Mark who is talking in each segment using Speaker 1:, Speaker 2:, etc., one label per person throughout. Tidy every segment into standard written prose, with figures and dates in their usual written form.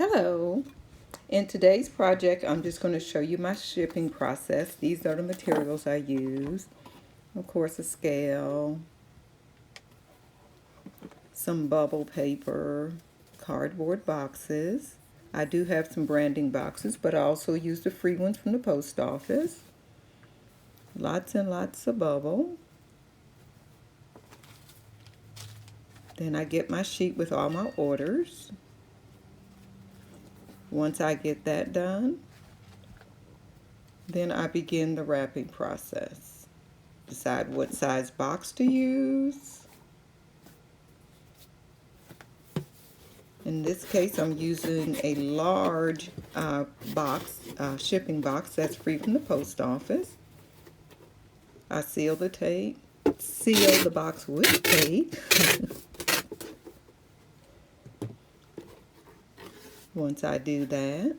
Speaker 1: Hello. In today's project, I'm just going to show you my shipping process. These are the materials I use. Of course, a scale, some bubble paper, cardboard boxes. I do have some branding boxes, but I also use the free ones from the post office. Lots and lots of bubble. Then I get my sheet with all my orders. Once I get that done, then I begin the wrapping process. Decide what size box to use. In this case, I'm using a large shipping box that's free from the post office. I seal the box with tape. Once I do that,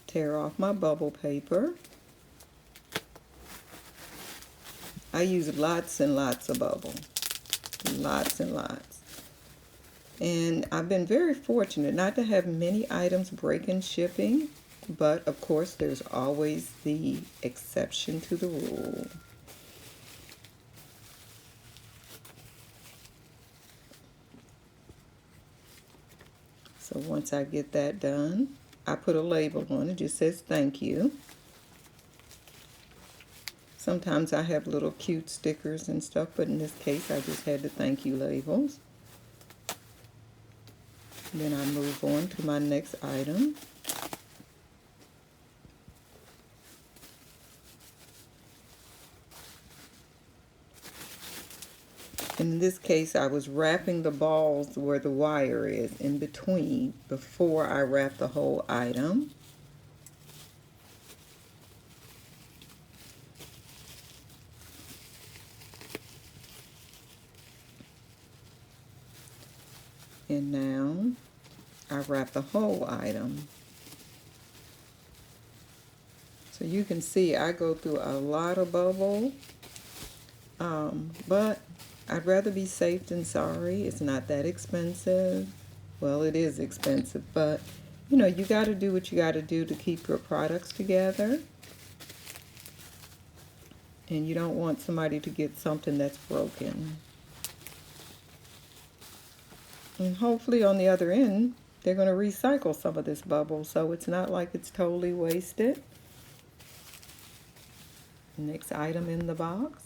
Speaker 1: tear off my bubble paper. I use lots and lots of bubble. Lots and lots. And I've been very fortunate not to have many items break in shipping, but of course there's always the exception to the rule. So once I get that done, I put a label on it. It just says thank you. Sometimes I have little cute stickers and stuff, but in this case I just had the thank you labels. Then I move on to my next item. In this case, I was wrapping the balls where the wire is in between before I wrap the whole item. And now I wrap the whole item. So you can see I go through a lot of bubble, but I'd rather be safe than sorry. It's not that expensive. Well, it is expensive, but you know, you got to do what you got to do to keep your products together. And you don't want somebody to get something that's broken. And hopefully on the other end, they're going to recycle some of this bubble, so it's not like it's totally wasted. Next item in the box.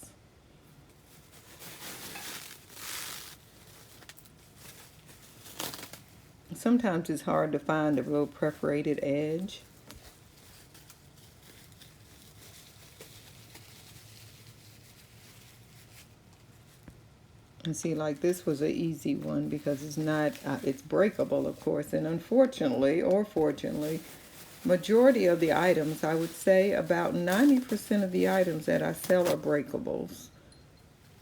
Speaker 1: Sometimes it's hard to find a real perforated edge. And see, like this was an easy one because it's not, it's breakable, of course, and unfortunately, or fortunately, majority of the items, I would say about 90% of the items that I sell are breakables.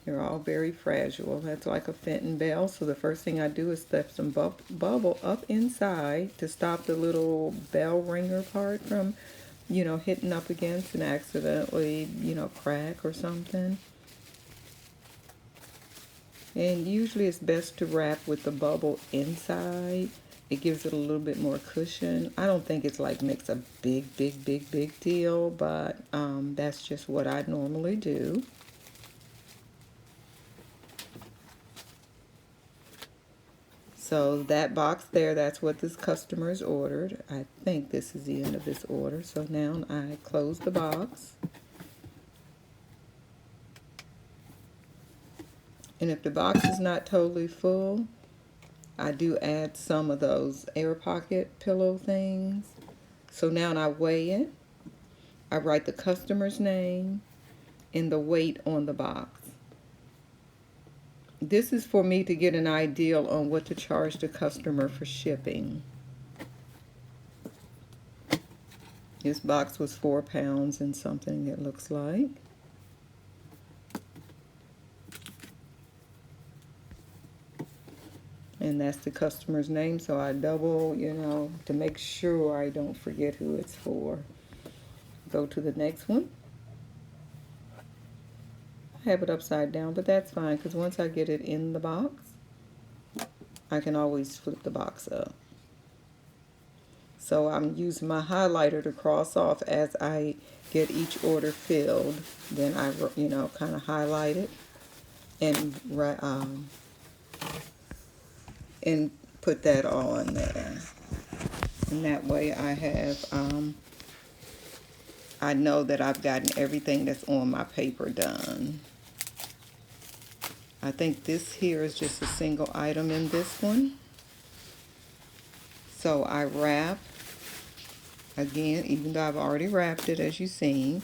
Speaker 1: They're all very fragile. That's like a Fenton bell. So the first thing I do is stuff some bubble up inside to stop the little bell ringer part from, you know, hitting up against and accidentally, you know, crack or something. And usually it's best to wrap with the bubble inside. It gives it a little bit more cushion. I don't think it's like makes a big deal, but that's just what I normally do. So that box there, that's what this customer's ordered. I think this is the end of this order. So now I close the box. And if the box is not totally full, I do add some of those air pocket pillow things. So now I weigh it. I write the customer's name and the weight on the box. This is for me to get an idea on what to charge the customer for shipping. This box was 4 pounds and something, it looks like. And that's the customer's name, so I double, you know, to make sure I don't forget who it's for. Go to the next one. have it upside down, but that's fine because once I get it in the box, I can always flip the box up. So I'm using my highlighter to cross off as I get each order filled. Then I, kind of highlight it and put that on there. And that way I have, I know that I've gotten everything that's on my paper done. I think this here is just a single item in this one. So I wrap, again, even though I've already wrapped it as you've seen,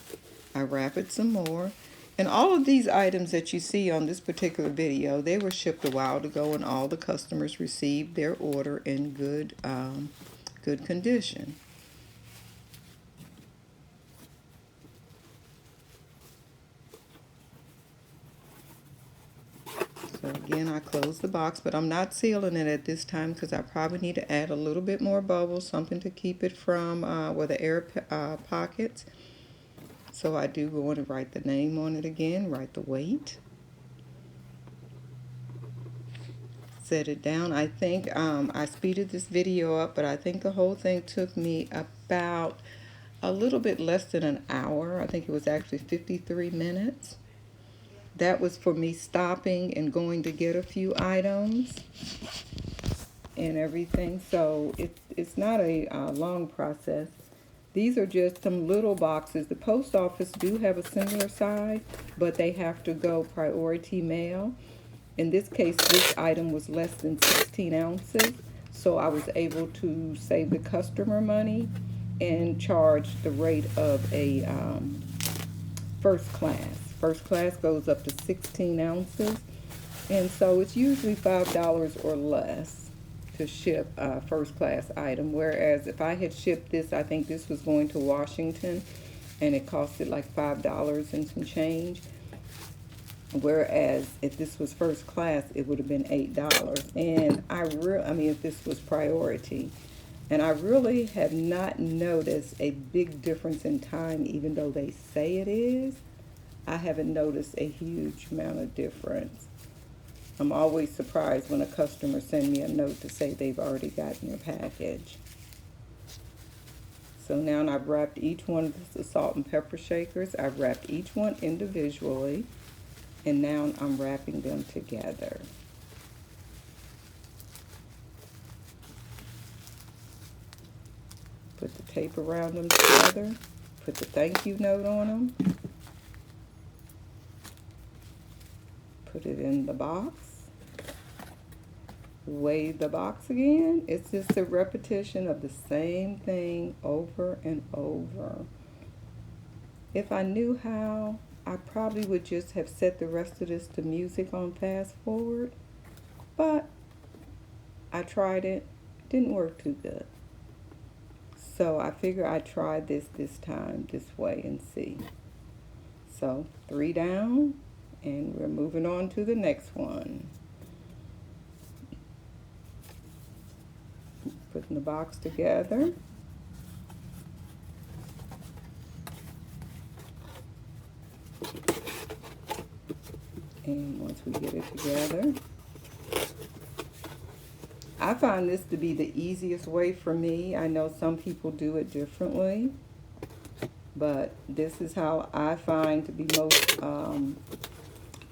Speaker 1: I wrap it some more. And all of these items that you see on this particular video, they were shipped a while ago and all the customers received their order in good condition. So again, I close the box, but I'm not sealing it at this time because I probably need to add a little bit more bubbles, something to keep it from where the air pockets. So I do go in and write the name on it again, write the weight. Set it down. I think I speeded this video up, but I think the whole thing took me about a little bit less than an hour. I think it was actually 53 minutes. That was for me stopping and going to get a few items and everything. So it's not a long process. These are just some little boxes. The post office do have a similar size, but they have to go priority mail. In this case, this item was less than 16 ounces, so I was able to save the customer money and charge the rate of a first class. First class goes up to 16 ounces, and so it's usually $5 or less to ship a first class item, whereas if I had shipped this, I think this was going to Washington, and it costed like $5 and some change. Whereas if this was first class, it would have been $8. And I mean, if this was priority. And I really have not noticed a big difference in time, even though they say it is. I haven't noticed a huge amount of difference. I'm always surprised when a customer sends me a note to say they've already gotten their package. So now I've wrapped each one of the salt and pepper shakers. I've wrapped each one individually. And now I'm wrapping them together. Put the tape around them together. Put the thank you note on them. Put it in the box. Weigh the box again. It's just a repetition of the same thing over and over. If I knew how, I probably would just have set the rest of this to music on fast forward, but I tried it, didn't work too good. So I figure I'd try this time, this way, and see. So 3 down, and we're moving on to the next one. Putting the box together. And once we get it together, I find this to be the easiest way for me. I know some people do it differently, but this is how I find to be most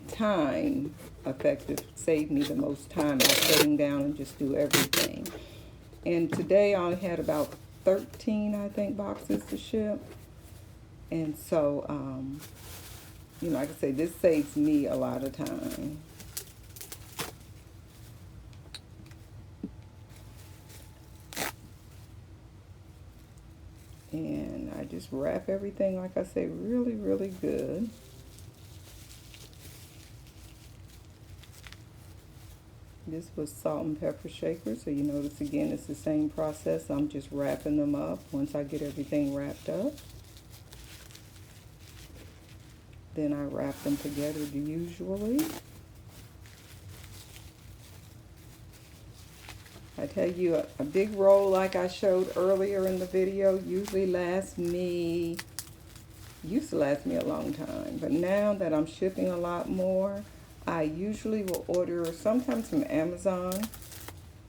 Speaker 1: time effective, save me the most time by sitting down and just do everything. And today I only had about 13, I think, boxes to ship. And so, like I say, this saves me a lot of time. And I just wrap everything, like I say, really, really good. This was salt and pepper shakers, so you notice again it's the same process. I'm just wrapping them up once I get everything wrapped up. Then I wrap them together usually. I tell you, a big roll like I showed earlier in the video usually lasts me Used to last me a long time, but now that I'm shipping a lot more, I usually will order sometimes from Amazon,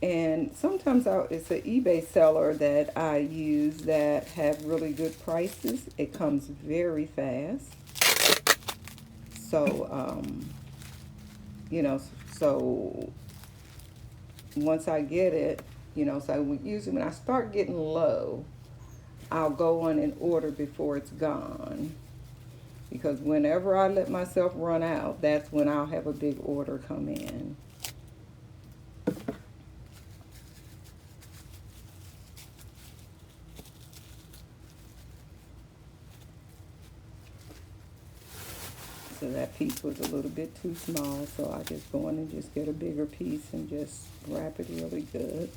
Speaker 1: and sometimes it's an eBay seller that I use that have really good prices. It comes very fast. So, you know, so once I get it, so usually when I start getting low, I'll go on and order before it's gone. Because whenever I let myself run out, that's when I'll have a big order come in. So that piece was a little bit too small, so I just go in and just get a bigger piece and just wrap it really good.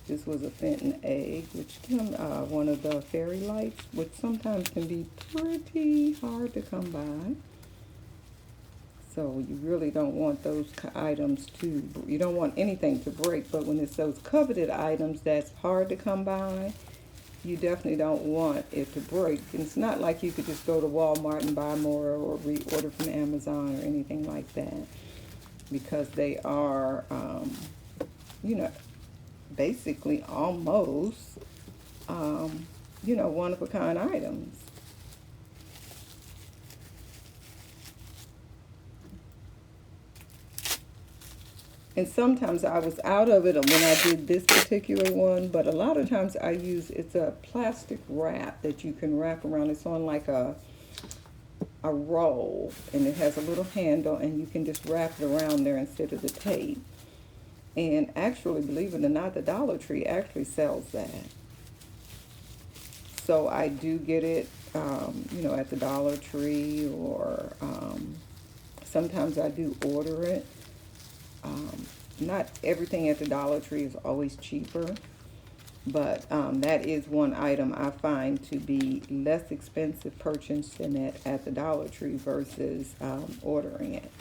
Speaker 1: This was a Fenton egg, which one of the fairy lights, which sometimes can be pretty hard to come by. So you really don't want those items you don't want anything to break, but when it's those coveted items that's hard to come by, you definitely don't want it to break. And it's not like you could just go to Walmart and buy more or reorder from Amazon or anything like that, because they are, basically almost, one-of-a-kind items. And sometimes I was out of it when I did this particular one, but a lot of times it's a plastic wrap that you can wrap around. It's on like a roll, and it has a little handle, and you can just wrap it around there instead of the tape. And actually, believe it or not, the Dollar Tree actually sells that. So I do get it, at the Dollar Tree, or sometimes I do order it. Not everything at the Dollar Tree is always cheaper, but that is one item I find to be less expensive purchasing it at the Dollar Tree versus ordering it.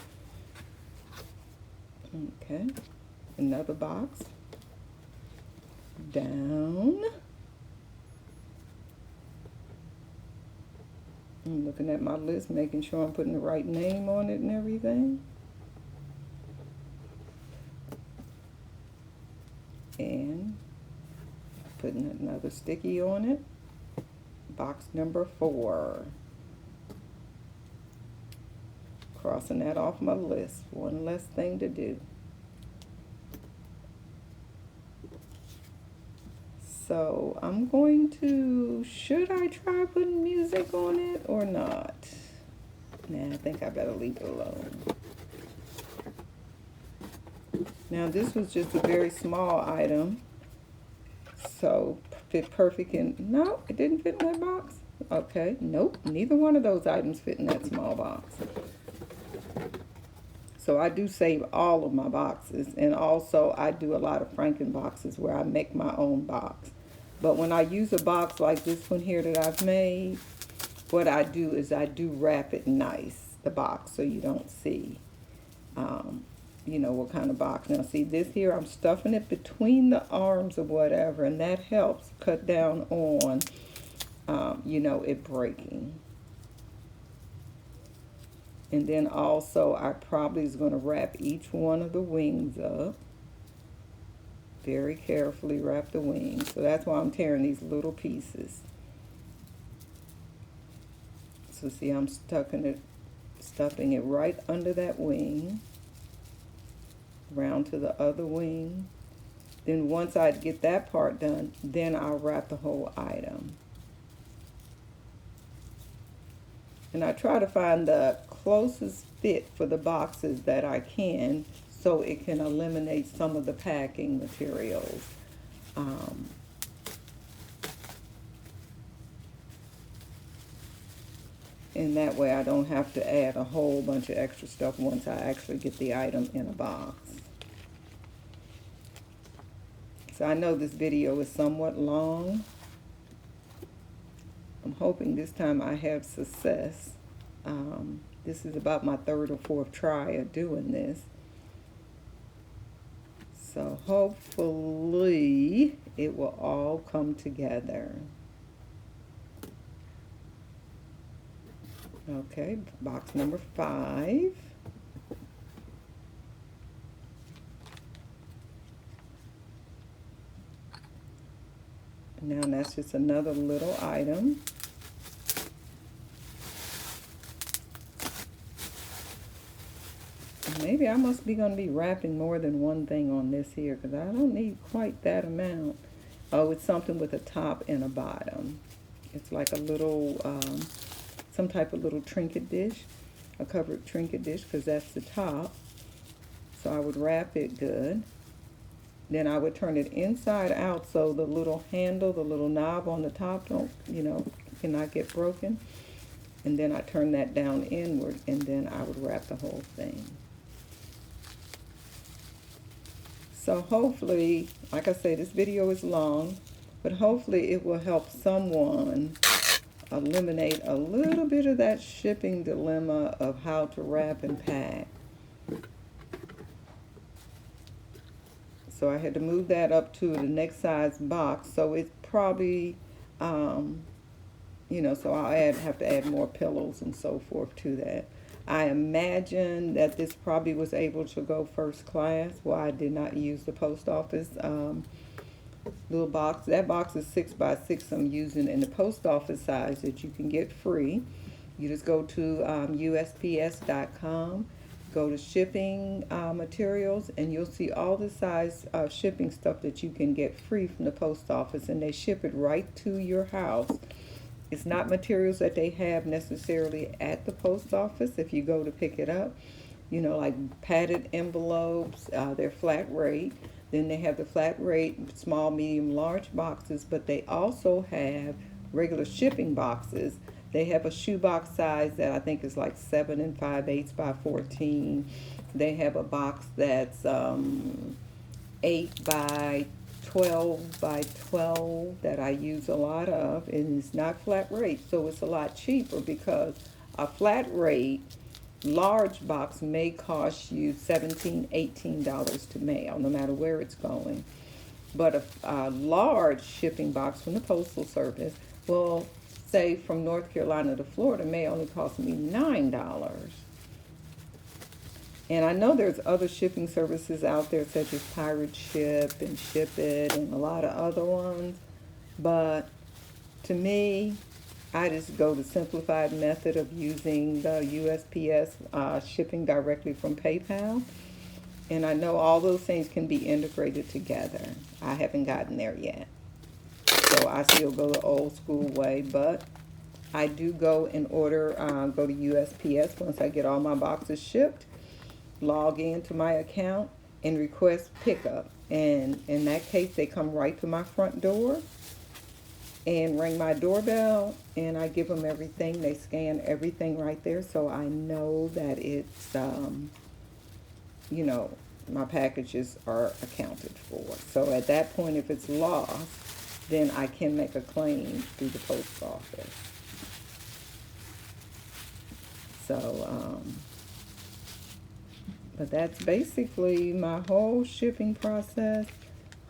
Speaker 1: Okay, another box. Down. I'm looking at my list, making sure I'm putting the right name on it and everything. And putting another sticky on it. Box number 4. Crossing that off my list. One less thing to do. So I'm going to, should I try putting music on it or not? Nah, I think I better leave it alone. Now this was just a very small item, so fit perfect in, no, it didn't fit in that box. Okay, nope, neither one of those items fit in that small box. So I do save all of my boxes, and also I do a lot of Franken boxes where I make my own box. But when I use a box like this one here that I've made, what I do is I do wrap it nice, the box, so you don't see what kind of box. Now see this here, I'm stuffing it between the arms or whatever, and that helps cut down on it breaking. And then also I probably is going to wrap each one of the wings up. Very carefully wrap the wings. So that's why I'm tearing these little pieces. So see, I'm stuffing it right under that wing. Round to the other wing. Then once I get that part done, then I'll wrap the whole item. And I try to find the closest fit for the boxes that I can, so it can eliminate some of the packing materials. And that way I don't have to add a whole bunch of extra stuff once I actually get the item in a box. So I know this video is somewhat long. I'm hoping this time I have success. This is about my 3rd or 4th try of doing this. So hopefully it will all come together. Okay, box number 5. Now that's just another little item. Maybe I must be going to be wrapping more than one thing on this here because I don't need quite that amount. Oh, it's something with a top and a bottom. It's like a little, some type of little trinket dish, a covered trinket dish because that's the top. So I would wrap it good. Then I would turn it inside out so the little handle, the little knob on the top cannot get broken. And then I turn that down inward and then I would wrap the whole thing. So hopefully, like I say, this video is long, but hopefully it will help someone eliminate a little bit of that shipping dilemma of how to wrap and pack. So I had to move that up to the next size box. So it's probably, so I'll have to add more pillows and so forth to that. I imagine that this probably was able to go first class. Well, I did not use the post office little box. That box is 6 by 6 I'm using in the post office size that you can get free. You just go to USPS.com, go to shipping materials, and you'll see all the size shipping stuff that you can get free from the post office, and they ship it right to your house. It's not materials that they have necessarily at the post office if you go to pick it up. Like padded envelopes, they're flat rate. Then they have the flat rate small, medium, large boxes, but they also have regular shipping boxes. They have a shoebox size that I think is like 7 5/8 by 14. They have a box that's 8 by 12 by 12 that I use a lot of, and it's not flat rate, so it's a lot cheaper because a flat rate large box may cost you $17, $18 to mail, no matter where it's going. But a large shipping box from the Postal Service will say from North Carolina to Florida may only cost me $9. And I know there's other shipping services out there such as Pirate Ship and Ship It and a lot of other ones. But to me, I just go the simplified method of using the USPS shipping directly from PayPal. And I know all those things can be integrated together. I haven't gotten there yet. So I still go the old school way, but I do go and order, go to USPS once I get all my boxes shipped, log into my account, and request pickup. And in that case, they come right to my front door and ring my doorbell, and I give them everything. They scan everything right there, so I know that it's, my packages are accounted for. So at that point, if it's lost, then I can make a claim through the post office. So, but that's basically my whole shipping process.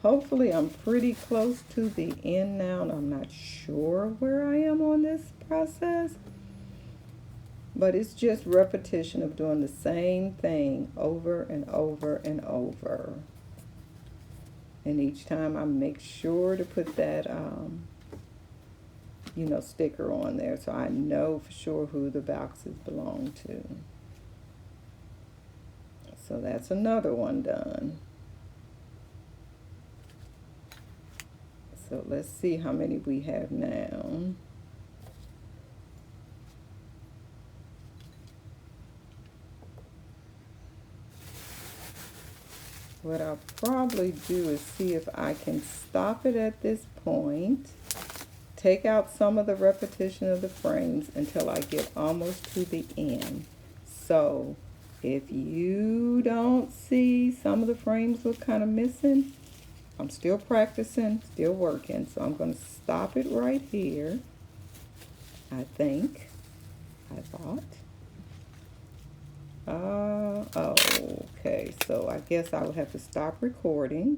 Speaker 1: Hopefully I'm pretty close to the end now, and I'm not sure where I am on this process. But it's just repetition of doing the same thing over and over and over. And each time I make sure to put that, sticker on there so I know for sure who the boxes belong to. So that's another one done. So let's see how many we have now. What I'll probably do is see if I can stop it at this point, take out some of the repetition of the frames until I get almost to the end. So if you don't see some of the frames look kind of missing, I'm still practicing, still working. So I'm going to stop it right here, I think. I thought. Okay, so I guess I would have to stop recording.